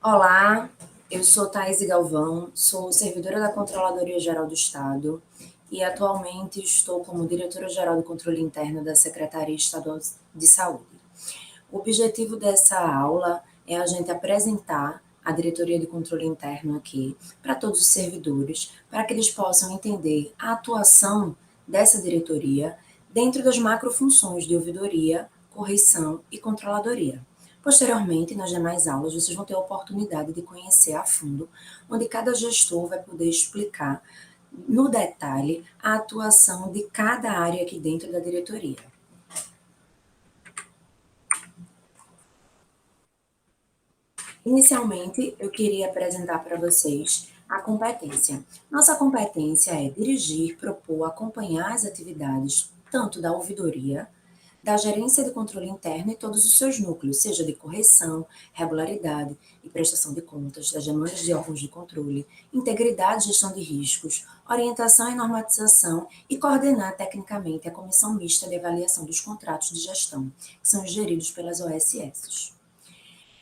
Olá, eu sou Thaís Galvão, sou servidora da Controladoria Geral do Estado e atualmente estou como diretora-geral do Controle Interno da Secretaria Estadual de Saúde. O objetivo dessa aula é a gente apresentar a Diretoria de Controle Interno aqui para todos os servidores, para que eles possam entender a atuação dessa diretoria dentro das macrofunções de ouvidoria, correição e controladoria. Posteriormente, nas demais aulas, vocês vão ter a oportunidade de conhecer a fundo, onde cada gestor vai poder explicar no detalhe a atuação de cada área aqui dentro da diretoria. Inicialmente, eu queria apresentar para vocês a competência. Nossa competência é dirigir, propor, acompanhar as atividades tanto da ouvidoria, da gerência de controle interno e todos os seus núcleos, seja de correção, regularidade e prestação de contas, das demandas de órgãos de controle, integridade e gestão de riscos, orientação e normatização e coordenar tecnicamente a comissão mista de avaliação dos contratos de gestão, que são geridos pelas OSS.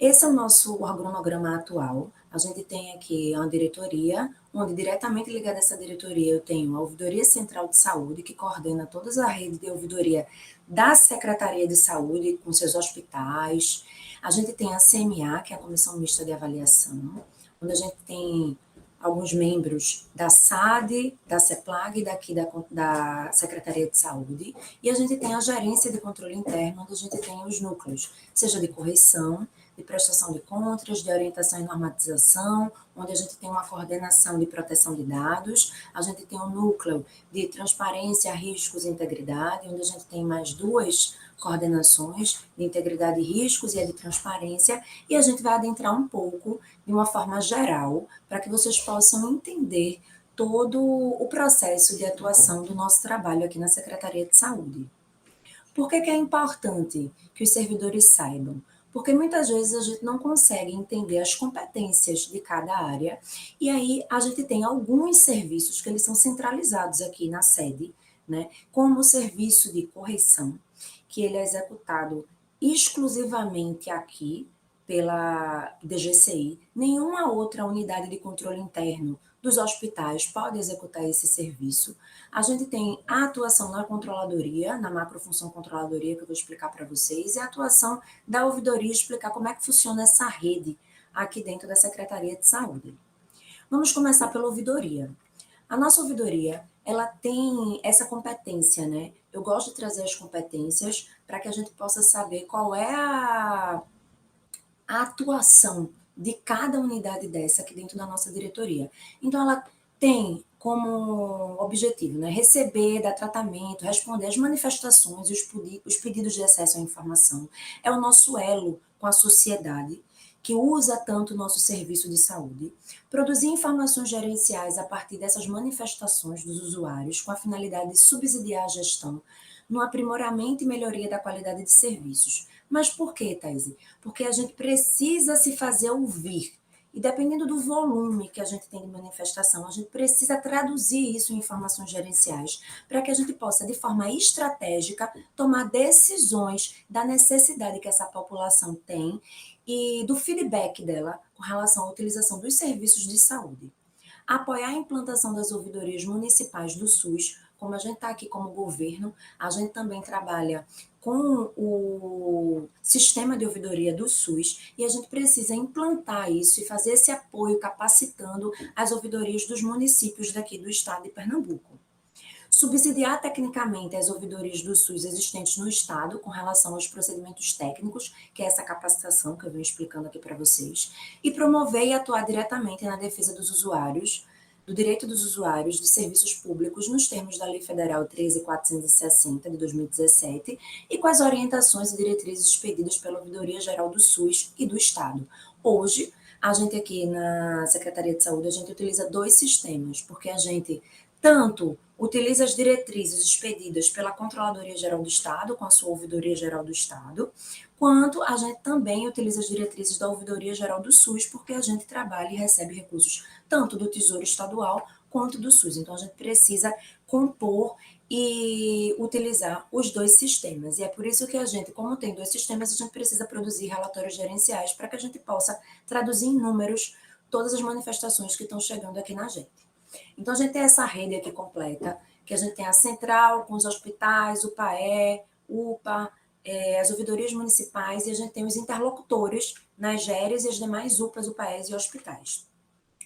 Esse é o nosso organograma atual. A gente tem aqui uma diretoria, onde diretamente ligada a essa diretoria eu tenho a Ouvidoria Central de Saúde, que coordena toda a rede de ouvidoria da Secretaria de Saúde, com seus hospitais. A gente tem a CMA, que é a Comissão Mista de Avaliação, onde a gente tem alguns membros da SAD, da CEPLAG e daqui da Secretaria de Saúde. E a gente tem a Gerência de Controle Interno, onde a gente tem os núcleos, seja de correção, de prestação de contas, de orientação e normatização, onde a gente tem uma coordenação de proteção de dados, a gente tem um núcleo de transparência, riscos e integridade, onde a gente tem mais duas coordenações de integridade e riscos e a de transparência, e a gente vai adentrar um pouco de uma forma geral, para que vocês possam entender todo o processo de atuação do nosso trabalho aqui na Secretaria de Saúde. Por que é importante que os servidores saibam? Porque muitas vezes a gente não consegue entender as competências de cada área, e aí a gente tem alguns serviços que eles são centralizados aqui na sede, né? Como o serviço de correção, que ele é executado exclusivamente aqui pela DGCI. Nenhuma outra unidade de controle interno dos hospitais pode executar esse serviço. A gente tem a atuação na controladoria, na macrofunção controladoria, que eu vou explicar para vocês, e a atuação da ouvidoria, explicar como é que funciona essa rede aqui dentro da Secretaria de Saúde. Vamos começar pela ouvidoria. A nossa ouvidoria, ela tem essa competência, né? Eu gosto de trazer as competências para que a gente possa saber qual é a atuação de cada unidade dessa aqui dentro da nossa diretoria. Então, ela tem como objetivo, né, receber, dar tratamento, responder às manifestações e os pedidos de acesso à informação. É o nosso elo com a sociedade, que usa tanto o nosso serviço de saúde, produzir informações gerenciais a partir dessas manifestações dos usuários, com a finalidade de subsidiar a gestão no aprimoramento e melhoria da qualidade de serviços. Mas por quê, Thaís? Porque a gente precisa se fazer ouvir. E dependendo do volume que a gente tem de manifestação, a gente precisa traduzir isso em informações gerenciais para que a gente possa, de forma estratégica, tomar decisões da necessidade que essa população tem e do feedback dela com relação à utilização dos serviços de saúde. Apoiar a implantação das ouvidorias municipais do SUS, como a gente está aqui como governo, a gente também trabalha com o sistema de ouvidoria do SUS e a gente precisa implantar isso e fazer esse apoio capacitando as ouvidorias dos municípios daqui do estado de Pernambuco. Subsidiar tecnicamente as ouvidorias do SUS existentes no Estado com relação aos procedimentos técnicos, que é essa capacitação que eu venho explicando aqui para vocês, e promover e atuar diretamente na defesa dos usuários, do direito dos usuários de serviços públicos nos termos da Lei Federal 13.460, de 2017, e com as orientações e diretrizes expedidas pela Ouvidoria Geral do SUS e do Estado. Hoje, a gente aqui na Secretaria de Saúde, a gente utiliza dois sistemas, porque a gente tanto utiliza as diretrizes expedidas pela Controladoria Geral do Estado, com a sua Ouvidoria Geral do Estado, quanto a gente também utiliza as diretrizes da Ouvidoria Geral do SUS, porque a gente trabalha e recebe recursos tanto do Tesouro Estadual quanto do SUS. Então, a gente precisa compor e utilizar os dois sistemas. E é por isso que a gente, como tem dois sistemas, a gente precisa produzir relatórios gerenciais para que a gente possa traduzir em números todas as manifestações que estão chegando aqui na gente. Então, a gente tem essa rede aqui completa, que a gente tem a central com os hospitais, o PAE, UPA, as ouvidorias municipais, e a gente tem os interlocutores nas GERES e as demais UPAs, UPAEs e hospitais.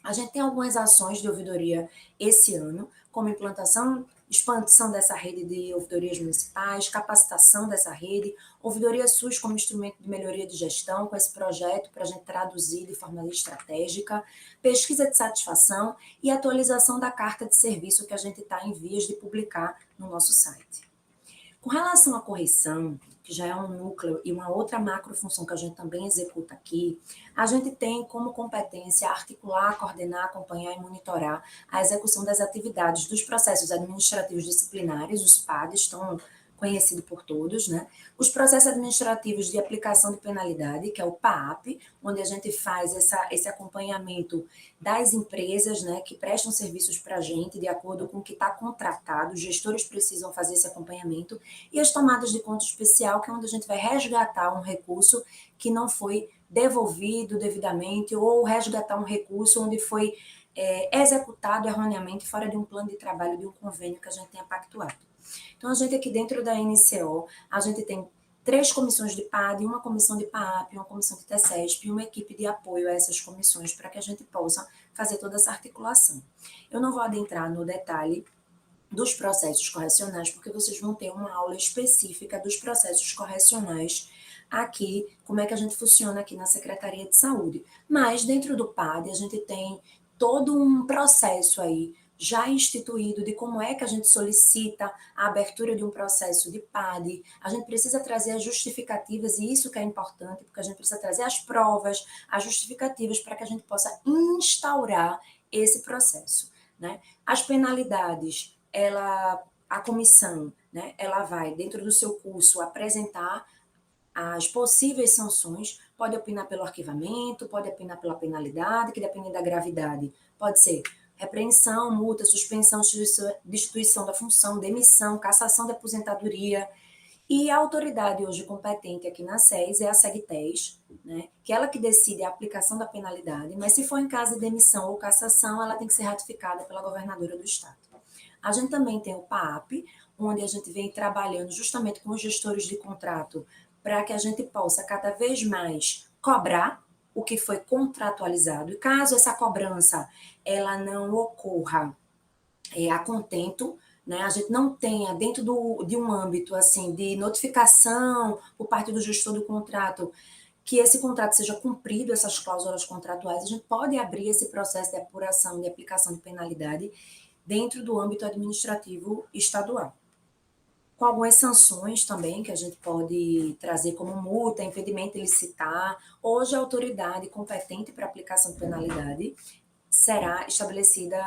A gente tem algumas ações de ouvidoria esse ano, como implantação, expansão dessa rede de ouvidorias municipais, capacitação dessa rede, ouvidoria SUS como instrumento de melhoria de gestão, com esse projeto para a gente traduzir de forma estratégica, pesquisa de satisfação e atualização da carta de serviço que a gente está em vias de publicar no nosso site. Com relação à correção, que já é um núcleo e uma outra macrofunção que a gente também executa aqui, a gente tem como competência articular, coordenar, acompanhar e monitorar a execução das atividades dos processos administrativos disciplinares, os PADs, estão conhecido por todos, né? Os processos administrativos de aplicação de penalidade, que é o PAAP, onde a gente faz esse acompanhamento das empresas, né, que prestam serviços para a gente, de acordo com o que está contratado, os gestores precisam fazer esse acompanhamento, e as tomadas de conta especial, que é onde a gente vai resgatar um recurso que não foi devolvido devidamente, ou resgatar um recurso onde foi executado erroneamente fora de um plano de trabalho, de um convênio que a gente tenha pactuado. Então, a gente aqui dentro da NCO, a gente tem 3 comissões de PAD, uma comissão de PAAP, uma comissão de TCESP e uma equipe de apoio a essas comissões para que a gente possa fazer toda essa articulação. Eu não vou adentrar no detalhe dos processos correcionais, porque vocês vão ter uma aula específica dos processos correcionais aqui, como é que a gente funciona aqui na Secretaria de Saúde. Mas dentro do PAD, a gente tem todo um processo aí já instituído de como é que a gente solicita a abertura de um processo de PAD. A gente precisa trazer as justificativas, e isso que é importante, porque a gente precisa trazer as provas, as justificativas, para que a gente possa instaurar esse processo, né? As penalidades, a comissão, né, ela vai, dentro do seu curso, apresentar as possíveis sanções, pode opinar pelo arquivamento, pode opinar pela penalidade, que depende da gravidade, pode ser repreensão, multa, suspensão, destituição da função, demissão, cassação da aposentadoria. E a autoridade hoje competente aqui na SES é a SEGTES, né, que é ela que decide a aplicação da penalidade, mas se for em caso de demissão ou cassação, ela tem que ser ratificada pela governadora do estado. A gente também tem o PAAP, onde a gente vem trabalhando justamente com os gestores de contrato para que a gente possa cada vez mais cobrar o que foi contratualizado. E caso essa cobrança ela não ocorra a contento, né, a gente não tenha dentro de um âmbito assim de notificação por parte do gestor do contrato que esse contrato seja cumprido, essas cláusulas contratuais, a gente pode abrir esse processo de apuração, de aplicação de penalidade dentro do âmbito administrativo estadual. Com algumas sanções também, que a gente pode trazer como multa, impedimento ilicitar. Hoje, a autoridade competente para aplicação de penalidade será estabelecida,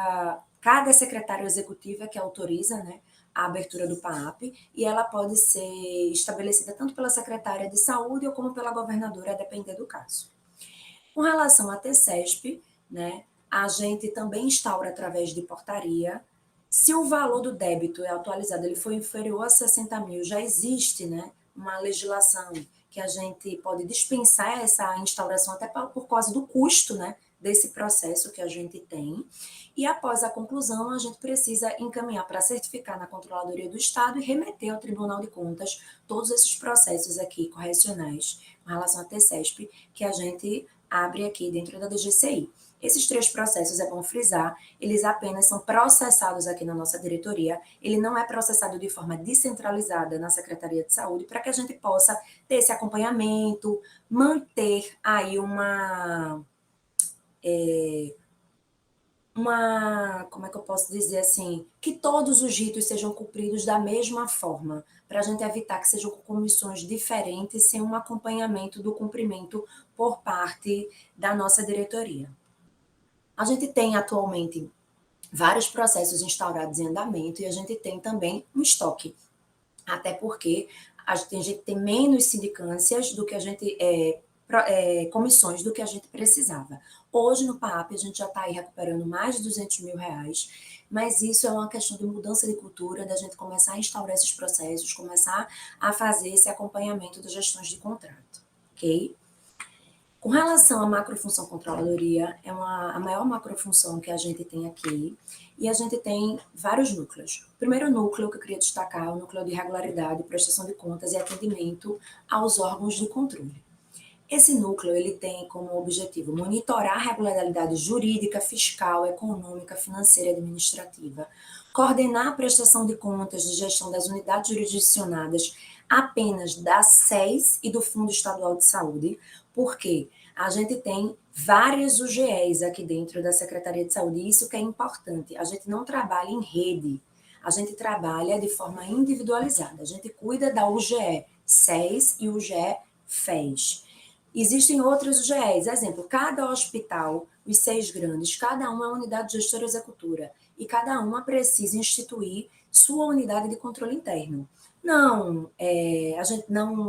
cada secretário executivo é que autoriza, né, a abertura do PAAP, e ela pode ser estabelecida tanto pela secretária de saúde ou como pela governadora, a depender do caso. Com relação à TCESP, né, a gente também instaura através de portaria. Se o valor do débito é atualizado, ele foi inferior a 60 mil, já existe, né, uma legislação que a gente pode dispensar essa instauração até por causa do custo, né, desse processo que a gente tem. E após a conclusão, a gente precisa encaminhar para certificar na Controladoria do Estado e remeter ao Tribunal de Contas todos esses processos aqui correcionais com relação à TCESP que a gente abre aqui dentro da DGCI. Esses 3 processos, é bom frisar, eles apenas são processados aqui na nossa diretoria, ele não é processado de forma descentralizada na Secretaria de Saúde, para que a gente possa ter esse acompanhamento, manter aí como é que eu posso dizer assim, que todos os ritos sejam cumpridos da mesma forma, para a gente evitar que sejam comissões diferentes, sem um acompanhamento do cumprimento por parte da nossa diretoria. A gente tem atualmente vários processos instaurados em andamento e a gente tem também um estoque, até porque a gente tem menos sindicâncias do que a gente comissões do que a gente precisava. Hoje, no PAP, a gente já está aí recuperando mais de R$ 200 mil, mas isso é uma questão de mudança de cultura, da gente começar a instaurar esses processos, começar a fazer esse acompanhamento das gestões de contrato, ok? Com relação à macrofunção controladoria, a maior macrofunção que a gente tem aqui, e a gente tem vários núcleos. O primeiro núcleo que eu queria destacar é o núcleo de regularidade, prestação de contas e atendimento aos órgãos de controle. Esse núcleo ele tem como objetivo monitorar a regularidade jurídica, fiscal, econômica, financeira e administrativa, coordenar a prestação de contas de gestão das unidades jurisdicionadas apenas da SES e do Fundo Estadual de Saúde, porque a gente tem várias UGEs aqui dentro da Secretaria de Saúde, e isso que é importante, a gente não trabalha em rede, a gente trabalha de forma individualizada, a gente cuida da UGE SES e UGE FES. Existem outras UGEs, exemplo, cada hospital, os 6 grandes, cada uma é uma unidade gestora executora, e cada uma precisa instituir sua unidade de controle interno. Não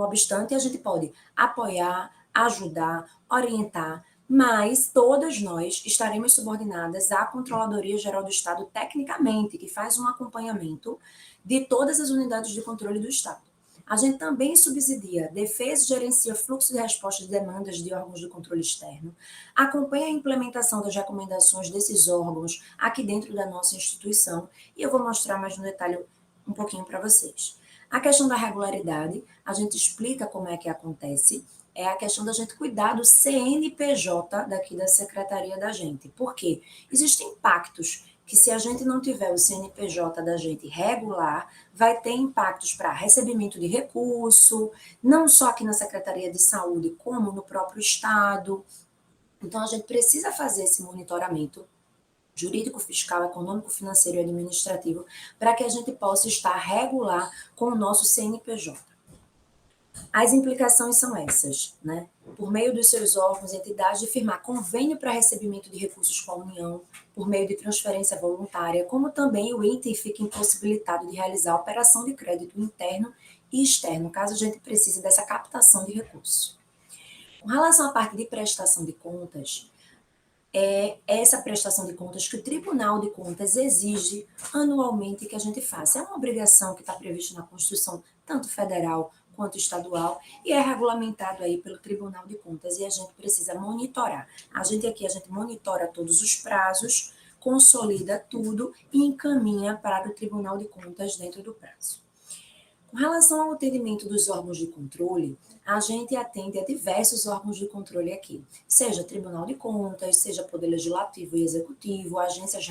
obstante, a gente pode apoiar, ajudar, orientar, mas todas nós estaremos subordinadas à Controladoria Geral do Estado tecnicamente, que faz um acompanhamento de todas as unidades de controle do Estado. A gente também subsidia, defesa e gerencia fluxo de resposta de demandas de órgãos de controle externo, acompanha a implementação das recomendações desses órgãos aqui dentro da nossa instituição, e eu vou mostrar mais no detalhe um pouquinho para vocês. A questão da regularidade, a gente explica como é que acontece, é a questão da gente cuidar do CNPJ daqui da secretaria da gente. Por quê? Existem impactos que, se a gente não tiver o CNPJ da gente regular, vai ter impactos para recebimento de recurso, não só aqui na Secretaria de Saúde, como no próprio Estado. Então, a gente precisa fazer esse monitoramento jurídico, fiscal, econômico, financeiro e administrativo para que a gente possa estar regular com o nosso CNPJ. As implicações são essas, né? Por meio dos seus órgãos e entidades, de firmar convênio para recebimento de recursos com a União, por meio de transferência voluntária, como também o ente fica impossibilitado de realizar operação de crédito interno e externo, caso a gente precise dessa captação de recursos. Com relação à parte de prestação de contas, é essa prestação de contas que o Tribunal de Contas exige anualmente que a gente faça. É uma obrigação que está prevista na Constituição, tanto federal quanto estadual, e é regulamentado aí pelo Tribunal de Contas, e a gente precisa monitorar. A gente monitora todos os prazos, consolida tudo e encaminha para o Tribunal de Contas dentro do prazo. Com relação ao atendimento dos órgãos de controle, a gente atende a diversos órgãos de controle aqui, seja Tribunal de Contas, seja Poder Legislativo e Executivo, agências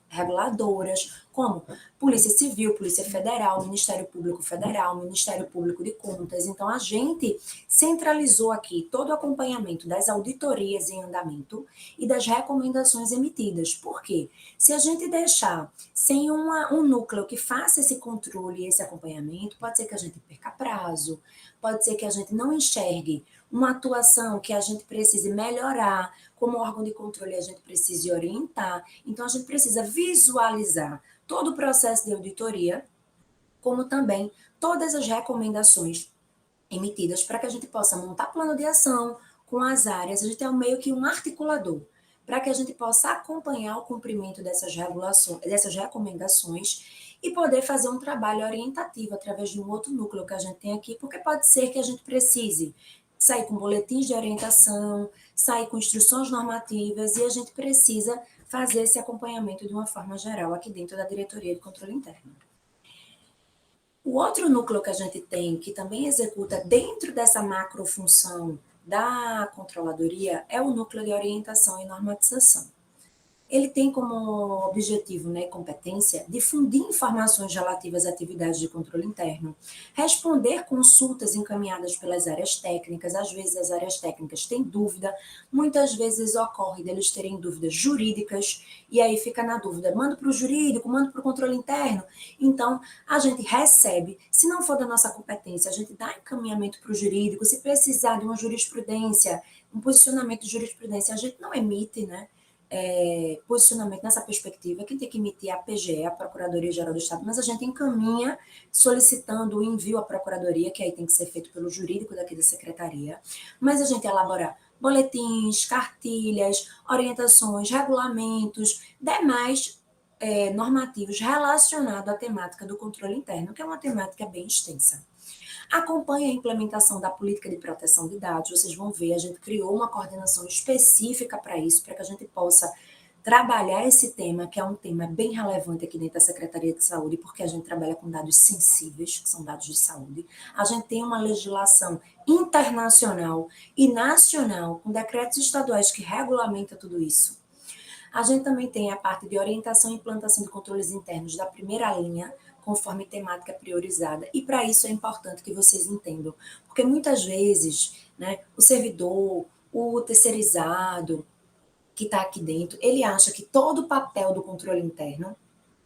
reguladoras, como Polícia Civil, Polícia Federal, Ministério Público Federal, Ministério Público de Contas. Então, a gente centralizou aqui todo o acompanhamento das auditorias em andamento e das recomendações emitidas. Por quê? Se a gente deixar sem um núcleo que faça esse controle e esse acompanhamento, pode ser que a gente perca prazo, pode ser que a gente não enxergue uma atuação que a gente precise melhorar, como órgão de controle a gente precise orientar. Então, a gente precisa visualizar todo o processo de auditoria, como também todas as recomendações emitidas para que a gente possa montar plano de ação com as áreas. A gente é meio que um articulador para que a gente possa acompanhar o cumprimento dessas recomendações e poder fazer um trabalho orientativo através de um outro núcleo que a gente tem aqui, porque pode ser que a gente precise sair com boletins de orientação, sair com instruções normativas, e a gente precisa fazer esse acompanhamento de uma forma geral aqui dentro da Diretoria de Controle Interno. O outro núcleo que a gente tem, que também executa dentro dessa macrofunção da controladoria, é o núcleo de orientação e normatização. Ele tem como objetivo, né, competência, difundir informações relativas a atividades de controle interno, responder consultas encaminhadas pelas áreas técnicas. Às vezes as áreas técnicas têm dúvida, muitas vezes ocorre deles terem dúvidas jurídicas, e aí fica na dúvida, manda para o jurídico, manda para o controle interno. Então, a gente recebe, se não for da nossa competência, a gente dá encaminhamento para o jurídico. Se precisar de uma jurisprudência, um posicionamento de jurisprudência, a gente não emite, né? posicionamento nessa perspectiva. Quem tem que emitir é a PGE, a Procuradoria-Geral do Estado, mas a gente encaminha solicitando o envio à Procuradoria, que aí tem que ser feito pelo jurídico daqui da Secretaria, mas a gente elabora boletins, cartilhas, orientações, regulamentos, demais normativos relacionados à temática do controle interno, que é uma temática bem extensa. Acompanhe a implementação da política de proteção de dados. Vocês vão ver, a gente criou uma coordenação específica para isso, para que a gente possa trabalhar esse tema, que é um tema bem relevante aqui dentro da Secretaria de Saúde, porque a gente trabalha com dados sensíveis, que são dados de saúde. A gente tem uma legislação internacional e nacional, com decretos estaduais que regulamenta tudo isso. A gente também tem a parte de orientação e implantação de controles internos da primeira linha, conforme temática priorizada. E para isso é importante que vocês entendam, porque muitas vezes, né, o servidor, o terceirizado que está aqui dentro, ele acha que todo o papel do controle interno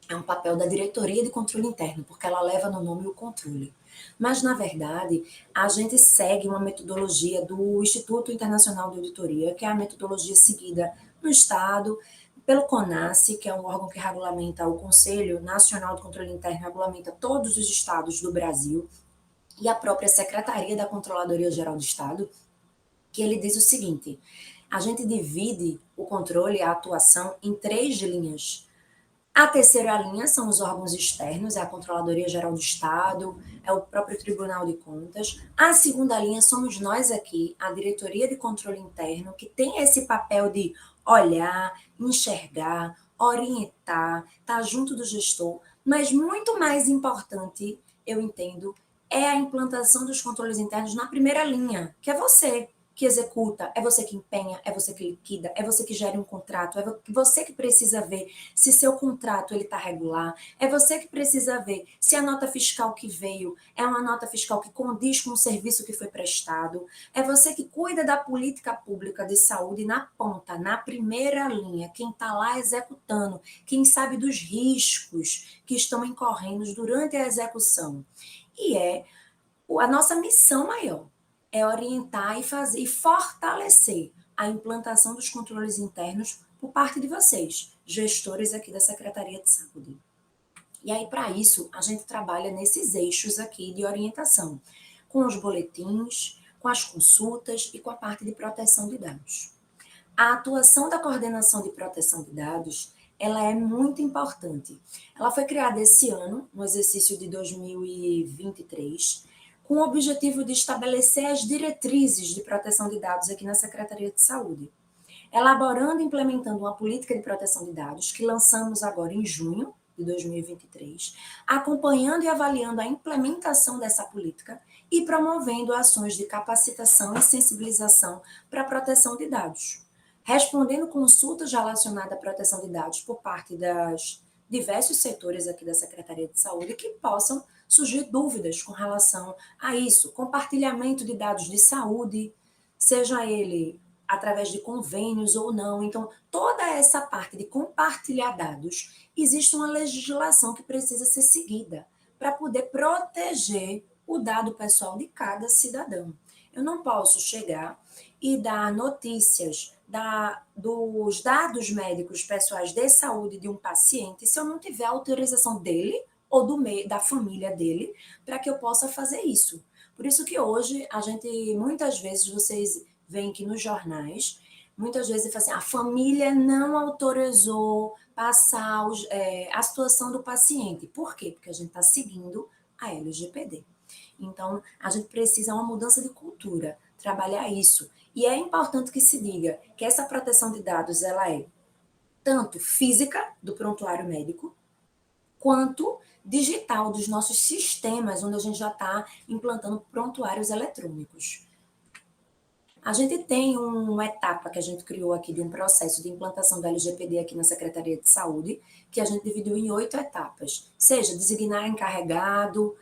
é um papel da diretoria de controle interno, porque ela leva no nome o controle. Mas, na verdade, a gente segue uma metodologia do Instituto Internacional de Auditoria, que é a metodologia seguida no Estado, pelo CONASSE, que é um órgão que regulamenta o Conselho Nacional de Controle Interno, regulamenta todos os estados do Brasil, e a própria Secretaria da Controladoria Geral do Estado, que ele diz o seguinte: a gente divide o controle, a atuação, em 3 linhas. A terceira linha são os órgãos externos, é a Controladoria Geral do Estado, é o próprio Tribunal de Contas. A segunda linha somos nós aqui, a Diretoria de Controle Interno, que tem esse papel de olhar, enxergar, orientar, estar junto do gestor, mas muito mais importante, eu entendo, é a implantação dos controles internos na primeira linha, que é você que executa, é você que empenha, é você que liquida, é você que gera um contrato, é você que precisa ver se seu contrato ele está regular, é você que precisa ver se a nota fiscal que veio é uma nota fiscal que condiz com o serviço que foi prestado, é você que cuida da política pública de saúde na ponta, na primeira linha, quem está lá executando, quem sabe dos riscos que estão incorrendo durante a execução. E a nossa missão maior é orientar e fazer e fortalecer a implantação dos controles internos por parte de vocês, gestores aqui da Secretaria de Saúde. E aí, para isso, a gente trabalha nesses eixos aqui de orientação, com os boletins, com as consultas e com a parte de proteção de dados. A atuação da coordenação de proteção de dados, ela é muito importante. Ela foi criada esse ano, no exercício de 2023, com o objetivo de estabelecer as diretrizes de proteção de dados aqui na Secretaria de Saúde, elaborando e implementando uma política de proteção de dados que lançamos agora em junho de 2023, acompanhando e avaliando a implementação dessa política e promovendo ações de capacitação e sensibilização para a proteção de dados, respondendo consultas relacionadas à proteção de dados por parte das diversos setores aqui da Secretaria de Saúde que possam surgir dúvidas com relação a isso, compartilhamento de dados de saúde, seja ele através de convênios ou não. Então, toda essa parte de compartilhar dados, existe uma legislação que precisa ser seguida para poder proteger o dado pessoal de cada cidadão. Eu não posso chegar e dar notícias dos dados médicos pessoais de saúde de um paciente se eu não tiver autorização dele ou da família dele para que eu possa fazer isso. Por isso que hoje a gente, muitas vezes, vocês veem que nos jornais, muitas vezes fala assim, a família não autorizou passar a situação do paciente. Por quê? Porque a gente está seguindo a LGPD. Então, a gente precisa uma mudança de cultura, trabalhar isso. E é importante que se diga que essa proteção de dados, ela é tanto física, do prontuário médico, quanto digital, dos nossos sistemas, onde a gente já está implantando prontuários eletrônicos. A gente tem uma etapa que a gente criou aqui de um processo de implantação da LGPD aqui na Secretaria de Saúde, que a gente dividiu em 8 etapas, seja designar encarregado,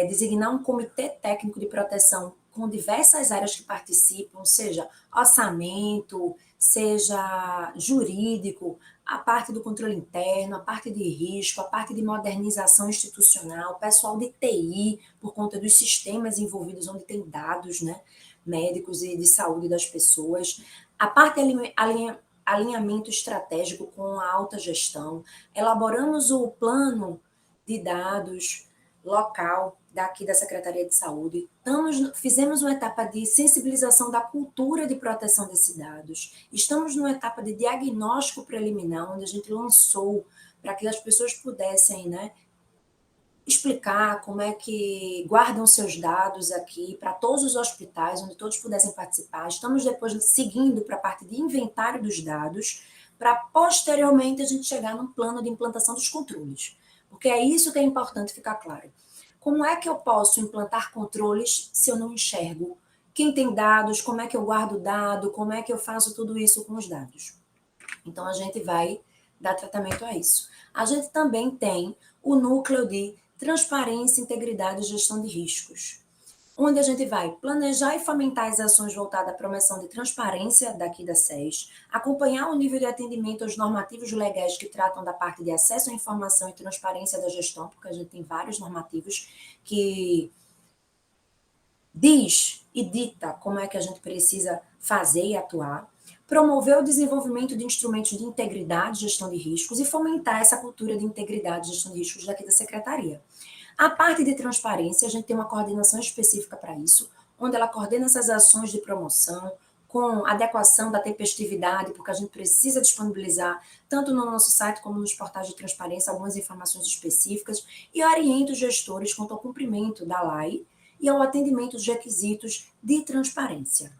designar um comitê técnico de proteção com diversas áreas que participam, seja orçamento, seja jurídico, a parte do controle interno, a parte de risco, a parte de modernização institucional, pessoal de TI, por conta dos sistemas envolvidos onde tem dados, né, médicos e de saúde das pessoas, a parte alinhamento estratégico com a alta gestão, elaboramos o plano de dados local daqui da Secretaria de Saúde, fizemos uma etapa de sensibilização da cultura de proteção desses dados, estamos numa etapa de diagnóstico preliminar, onde a gente lançou para que as pessoas pudessem, né, explicar como é que guardam seus dados aqui para todos os hospitais, onde todos pudessem participar. Estamos depois seguindo para a parte de inventário dos dados, para posteriormente a gente chegar num plano de implantação dos controles. Porque é isso que é importante ficar claro. Como é que eu posso implantar controles se eu não enxergo quem tem dados, como é que eu guardo o dado, como é que eu faço tudo isso com os dados? Então, a gente vai dar tratamento a isso. A gente também tem o núcleo de transparência, integridade e gestão de riscos, onde a gente vai planejar e fomentar as ações voltadas à promoção de transparência daqui da SES, acompanhar o nível de atendimento aos normativos legais que tratam da parte de acesso à informação e transparência da gestão, porque a gente tem vários normativos que diz e dita como é que a gente precisa fazer e atuar, promover o desenvolvimento de instrumentos de integridade, gestão de riscos e fomentar essa cultura de integridade, gestão de riscos daqui da secretaria. A parte de transparência, a gente tem uma coordenação específica para isso, onde ela coordena essas ações de promoção, com adequação da tempestividade, porque a gente precisa disponibilizar, tanto no nosso site como nos portais de transparência, algumas informações específicas, e orienta os gestores quanto ao cumprimento da lei e ao atendimento dos requisitos de transparência.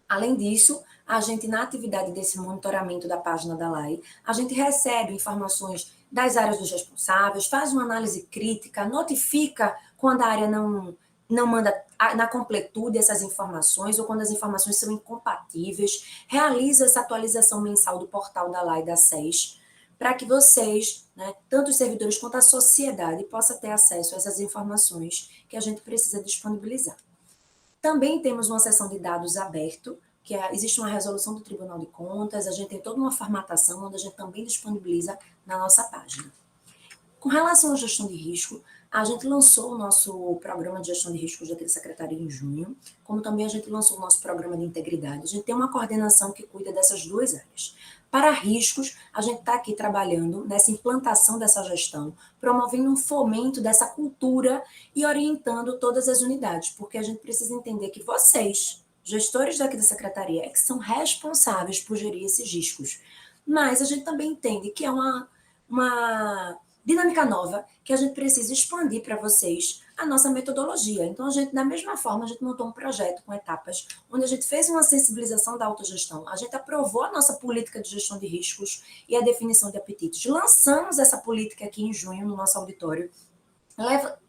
Além disso, a gente, na atividade desse monitoramento da página da lei, a gente recebe informações das áreas dos responsáveis, faz uma análise crítica, notifica quando a área não manda na completude essas informações ou quando as informações são incompatíveis, realiza essa atualização mensal do portal da lei da SES, para que vocês, né, tanto os servidores quanto a sociedade, possa ter acesso a essas informações que a gente precisa disponibilizar. Também temos uma seção de dados aberto, existe uma resolução do Tribunal de Contas, a gente tem toda uma formatação onde a gente também disponibiliza na nossa página. Com relação à gestão de risco, a gente lançou o nosso programa de gestão de riscos da Secretaria em junho, como também a gente lançou o nosso programa de integridade. A gente tem uma coordenação que cuida dessas duas áreas. Para riscos, a gente está aqui trabalhando nessa implantação dessa gestão, promovendo um fomento dessa cultura e orientando todas as unidades, porque a gente precisa entender que vocês, gestores daqui da Secretaria, é que são responsáveis por gerir esses riscos. Mas a gente também entende que é uma dinâmica nova que a gente precisa expandir para vocês a nossa metodologia. Então, da mesma forma, a gente montou um projeto com etapas, onde a gente fez uma sensibilização da autogestão, a gente aprovou a nossa política de gestão de riscos e a definição de apetites. Lançamos essa política aqui em junho no nosso auditório,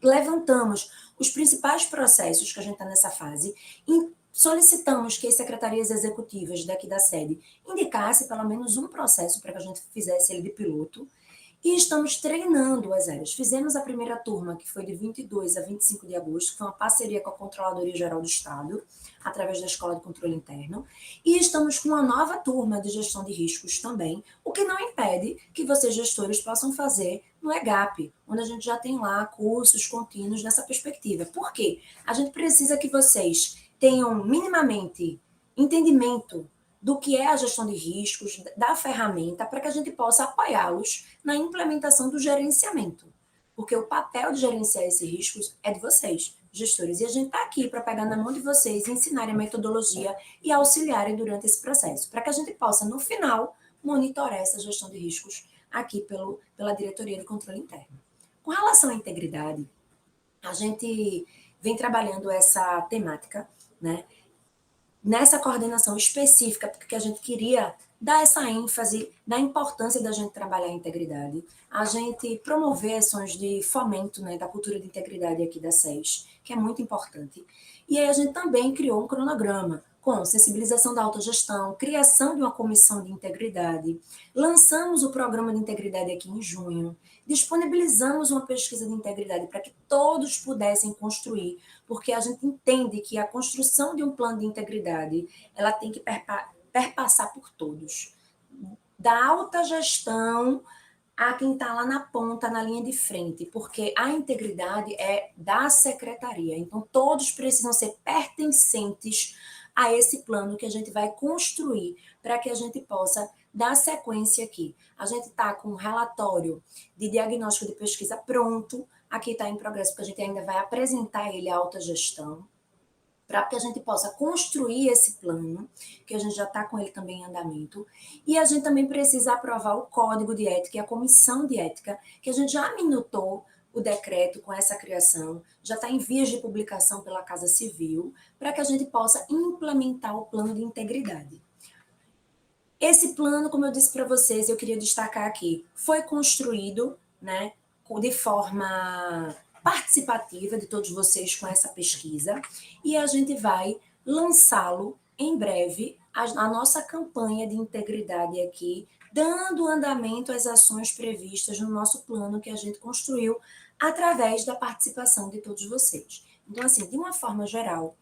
levantamos os principais processos que a gente está nessa fase e solicitamos que as secretarias executivas daqui da sede indicassem pelo menos um processo para que a gente fizesse ele de piloto. E estamos treinando as áreas. Fizemos a primeira turma, que foi de 22 a 25 de agosto, que foi uma parceria com a Controladoria Geral do Estado, através da Escola de Controle Interno. E estamos com uma nova turma de gestão de riscos também, o que não impede que vocês, gestores, possam fazer no EGAP, onde a gente já tem lá cursos contínuos nessa perspectiva. Por quê? A gente precisa que vocês tenham minimamente entendimento do que é a gestão de riscos, da ferramenta, para que a gente possa apoiá-los na implementação do gerenciamento. Porque o papel de gerenciar esses riscos é de vocês, gestores. E a gente está aqui para pegar na mão de vocês, ensinarem a metodologia e auxiliarem durante esse processo, para que a gente possa, no final, monitorar essa gestão de riscos aqui pela Diretoria de Controle Interno. Com relação à integridade, a gente vem trabalhando essa temática, né, nessa coordenação específica, porque a gente queria dar essa ênfase da importância da gente trabalhar a integridade, a gente promover ações de fomento, né, da cultura de integridade aqui da SES, que é muito importante. E aí a gente também criou um cronograma com sensibilização da autogestão, criação de uma comissão de integridade, lançamos o programa de integridade aqui em junho, disponibilizamos uma pesquisa de integridade para que todos pudessem construir, porque a gente entende que a construção de um plano de integridade, ela tem que perpassar por todos. Da alta gestão a quem está lá na ponta, na linha de frente, porque a integridade é da secretaria. Então, todos precisam ser pertencentes a esse plano que a gente vai construir para que a gente possa dar sequência aqui. A gente está com um relatório de diagnóstico de pesquisa pronto, aqui está em progresso, porque a gente ainda vai apresentar ele à alta gestão, para que a gente possa construir esse plano, que a gente já está com ele também em andamento, e a gente também precisa aprovar o código de ética e a comissão de ética, que a gente já minutou o decreto com essa criação, já está em vias de publicação pela Casa Civil, para que a gente possa implementar o plano de integridade. Esse plano, como eu disse para vocês, eu queria destacar aqui, foi construído, né, de forma participativa de todos vocês com essa pesquisa, e a gente vai lançá-lo em breve, a nossa campanha de integridade aqui, dando andamento às ações previstas no nosso plano que a gente construiu através da participação de todos vocês. Então, assim, de uma forma geral,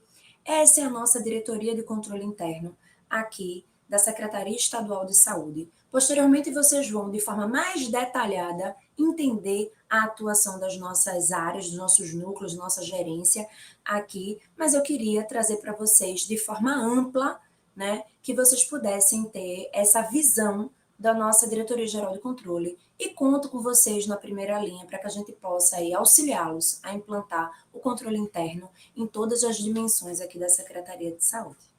essa é a nossa diretoria de controle interno aqui da Secretaria Estadual de Saúde. Posteriormente, vocês vão, de forma mais detalhada, entender a atuação das nossas áreas, dos nossos núcleos, nossa gerência aqui, mas eu queria trazer para vocês de forma ampla, né, que vocês pudessem ter essa visão da nossa Diretoria Geral de Controle e conto com vocês na primeira linha para que a gente possa aí auxiliá-los a implantar o controle interno em todas as dimensões aqui da Secretaria de Saúde.